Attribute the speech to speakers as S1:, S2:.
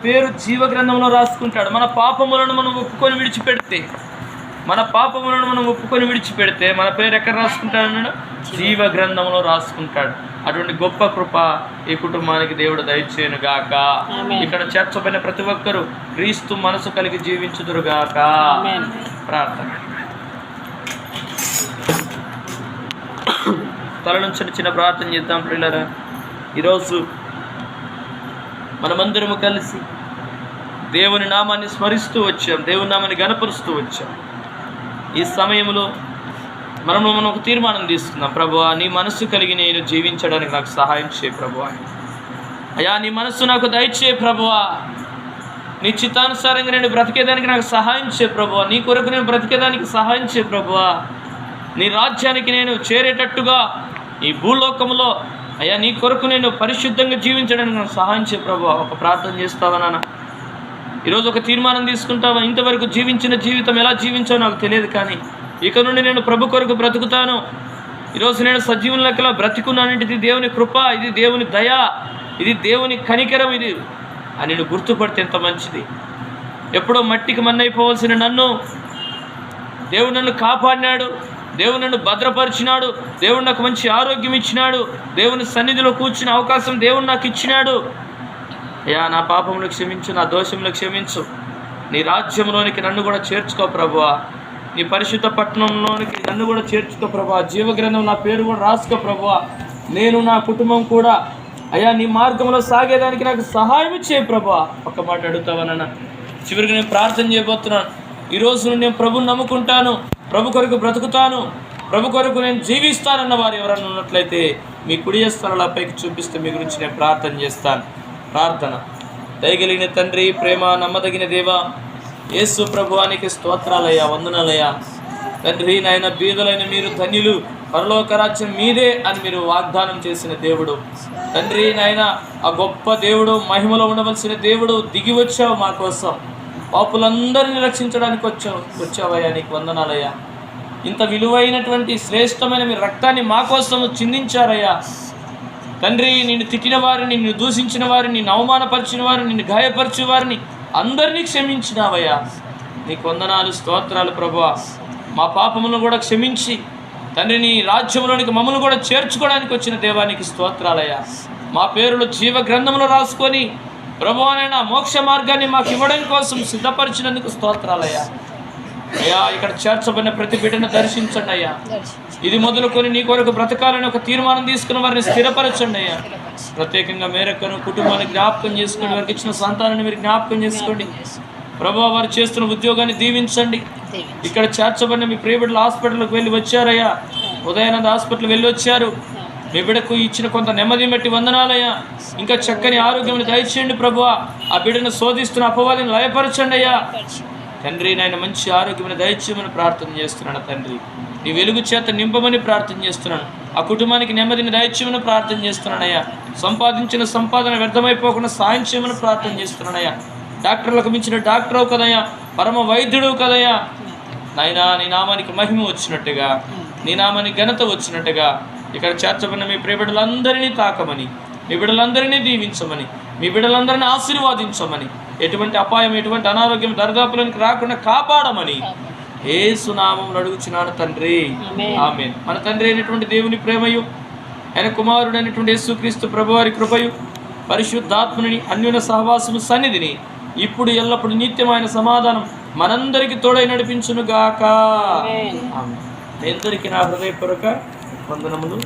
S1: పేరు జీవ గ్రంథంలో రాసుకుంటాడు. మన పాపములను మనం ఒప్పుకొని విడిచిపెడితే మన పేరు ఎక్కడ రాసుకుంటాడు అన్నాడు? జీవ గ్రంథంలో రాసుకుంటాడు. అటువంటి గొప్ప కృప ఈ కుటుంబానికి దేవుడు దయచేయును గాక. ఇక్కడ చేర్చబడిన ప్రతి ఒక్కరూ క్రీస్తు మనసు కలిగి జీవించుదురు గాక. ప్రార్థన. తల నుంచి చిన్న ప్రార్థన చేద్దాం ప్రియులారా. ఈరోజు మనమందరము కలిసి దేవుని నామాన్ని స్మరిస్తూ వచ్చాం, దేవుని నామాన్ని గణపరుస్తూ వచ్చాం. ఈ సమయంలో మనం ఒక తీర్మానం తీసుకుందాం. ప్రభువా, నీ మనస్సు కలిగి నేను జీవించడానికి నాకు సహాయం చేయ ప్రభువా. అయ్యా, నీ మనస్సు నాకు దయచేయ ప్రభువా. నీ చిత్తానుసారంగా నేను బ్రతికేదానికి నాకు సహాయం చేయ ప్రభువా. నీ కొరకు నేను బ్రతికేదానికి సహాయం చేయ ప్రభువా. నీ రాజ్యానికి నేను చేరేటట్టుగా ఈ భూలోకంలో అయ్యా నీ కొరకు నేను పరిశుద్ధంగా జీవించడానికి నాకు సహాయం చేయ ప్రభువా. ఒక ప్రార్థన చేస్తావా నాన్న? ఈరోజు ఒక తీర్మానం తీసుకుంటావా? ఇంతవరకు జీవించిన జీవితం ఎలా జీవించావో నాకు తెలియదు, కానీ ఇక నుండి నేను ప్రభు కొరకు బ్రతుకుతాను. ఈరోజు నేను సజీవుల లెక్కలో బ్రతికున్నానంటే ఇది దేవుని కృప, ఇది దేవుని దయ, ఇది దేవుని కనికరం, ఇది అని నేను గుర్తుపడితే ఎంత మంచిది. ఎప్పుడో మట్టికి మన్నైపోవలసిన నన్ను దేవుడు నన్ను కాపాడినాడు, దేవుడు నన్ను భద్రపరిచినాడు, దేవుడు నాకు మంచి ఆరోగ్యం ఇచ్చినాడు, దేవుని సన్నిధిలో కూర్చునే అవకాశం దేవుడు నాకు ఇచ్చినాడు. అయ్యా, నా పాపములు క్షమించు, నా దోషములు క్షమించు. నీ రాజ్యంలోనికి నన్ను కూడా చేర్చుకో ప్రభువా. నీ పరిశుద్ధ పట్టణంలోనికి నన్ను కూడా చేర్చుకో ప్రభువా. జీవగ్రంథం నా పేరు కూడా రాసుకో ప్రభువా. నేను నా కుటుంబం కూడా అయ్యా నీ మార్గంలో సాగేదానికి నాకు సహాయం చేయ ప్రభువా. ఒక్క మాట అడుగుతావా నాన్న? చివరికి నేను ప్రార్థన చేయబోతున్నాను. ఈరోజు నుండి నేను ప్రభుని నమ్ముకుంటాను, ప్రభు కొరకు బ్రతుకుతాను, ప్రభు కొరకు నేను జీవిస్తానన్న వారు ఎవరన్నా ఉన్నట్లయితే మీ కుడి స్థలాల పైకి చూపిస్తే మీ గురించి నేను ప్రార్థన చేస్తాను. ప్రార్థన. దయగలిగిన తండ్రి, ప్రేమ నమ్మదగిన దేవా, యేసు ప్రభువానికి స్తోత్రాలయ్యా, వందనాలయ్యా. తండ్రి నాయన, బీదలైన మీరు ధన్యులు, పరలోక రాజ్యం మీదే అని మీరు వాగ్దానం చేసిన దేవుడు. తండ్రి నాయన, ఆ గొప్ప దేవుడు, మహిమలో ఉండవలసిన దేవుడు దిగి వచ్చావు మా కోసం. పాపులందరినీ రక్షించడానికి వచ్చావయ్యా, నీకు వందనాలయ్యా. ఇంత విలువైనటువంటి శ్రేష్టమైన మీ రక్తాన్ని మా కోసం చిందించారయ్యా. తండ్రి, నిన్ను తిట్టిన వారిని, నిన్ను దూషించిన వారిని, నిన్ను అవమానపరిచిన వారిని, నిన్ను గాయపరిచిన వారిని అందరినీ క్షమించినావయ్యా. నీకు వందనాలు, స్తోత్రాలు ప్రభువా. మా పాపములను కూడా క్షమించి తండ్రి నీ రాజ్యంలోనికి మమ్మల్ని కూడా చేర్చుకోవడానికి వచ్చిన దేవానికి స్తోత్రాలయ్యా. మా పేరులో జీవ గ్రంథంలో రాసుకొని ప్రభువానైనా మోక్ష మార్గాన్ని మాకు ఇవ్వడం కోసం సిద్ధపరిచినందుకు స్తోత్రాలయ్యా. అయ్యా, ఇక్కడ చేర్చబడిన ప్రతి బిడ్డను దర్శించండి అయ్యా. ఇది మొదలుకొని నీ కొరకు బ్రతకాలని ఒక తీర్మానం తీసుకున్న వారిని స్థిరపరచండి అయ్యా. ప్రత్యేకంగా మేరక్కను కుటుంబాన్ని జ్ఞాపకం చేసుకోండి, వారికి ఇచ్చిన సంతానాన్ని మీరు జ్ఞాపకం చేసుకోండి ప్రభువా. వారు చేస్తున్న ఉద్యోగాన్ని దీవించండి. ఇక్కడ చేర్చబడిన మీ ప్రియబిడ్డల హాస్పిటల్కి వెళ్ళి వచ్చారయ్యా, ఉదయానంద హాస్పిటల్ వెళ్ళి వచ్చారు. మీ బిడ్డకు ఇచ్చిన కొంత నెమ్మది బట్టి వందనాలయ్యా. ఇంకా చక్కని ఆరోగ్యం దయచేయండి ప్రభువా. ఆ బిడ్డను శోధిస్తున్న అపవాదిని లయపరచండి అయ్యా. తండ్రి నాయన, మంచి ఆరోగ్యమైన దయచేయమని ప్రార్థన చేస్తున్నాను తండ్రి. నీ వెలుగు చేత నింపమని ప్రార్థన చేస్తున్నాను. ఆ కుటుంబానికి నెమ్మదిని దయచేయమని ప్రార్థన చేస్తున్నానయ్యా. సంపాదించిన సంపాదన వ్యర్థమైపోకుండా సాయం చేయమని ప్రార్థన చేస్తున్నానయ్యా. డాక్టర్లకు మించిన డాక్టర్ కదయ్యా, పరమ వైద్యుడు కదయ్యా. నాయనా, నీ నామానికి మహిమ వచ్చినట్టుగా, నీ నామానికి ఘనత వచ్చినట్టుగా ఇక్కడ చేర్చబడిన మీ ప్రియబిడ్డలందరినీ తాకమని, మీ బిడ్డలందరినీ దీవించమని, మీ బిడ్డలందరినీ ఆశీర్వాదించమని, ఎటువంటి అపాయం, ఎటువంటి అనారోగ్యం దరిదాపులకు రాకుండా కాపాడమని యేసు నామములో అడుగుచున్నాను తండ్రి, ఆమేన్. మన తండ్రి అయినటువంటి దేవుని ప్రేమయు, ఆయన కుమారుడు అయినటువంటి యేసుక్రీస్తు ప్రభువారి కృపయు, పరిశుద్ధాత్మని అన్యోన్య సహవాసము సన్నిధిని ఇప్పుడు ఎల్లప్పుడు నిత్యమైన సమాధానం మనందరికీ తోడై నడిపించును గాక. ఆమేన్. అందరికీ నా హృదయపూర్వక వందనములు.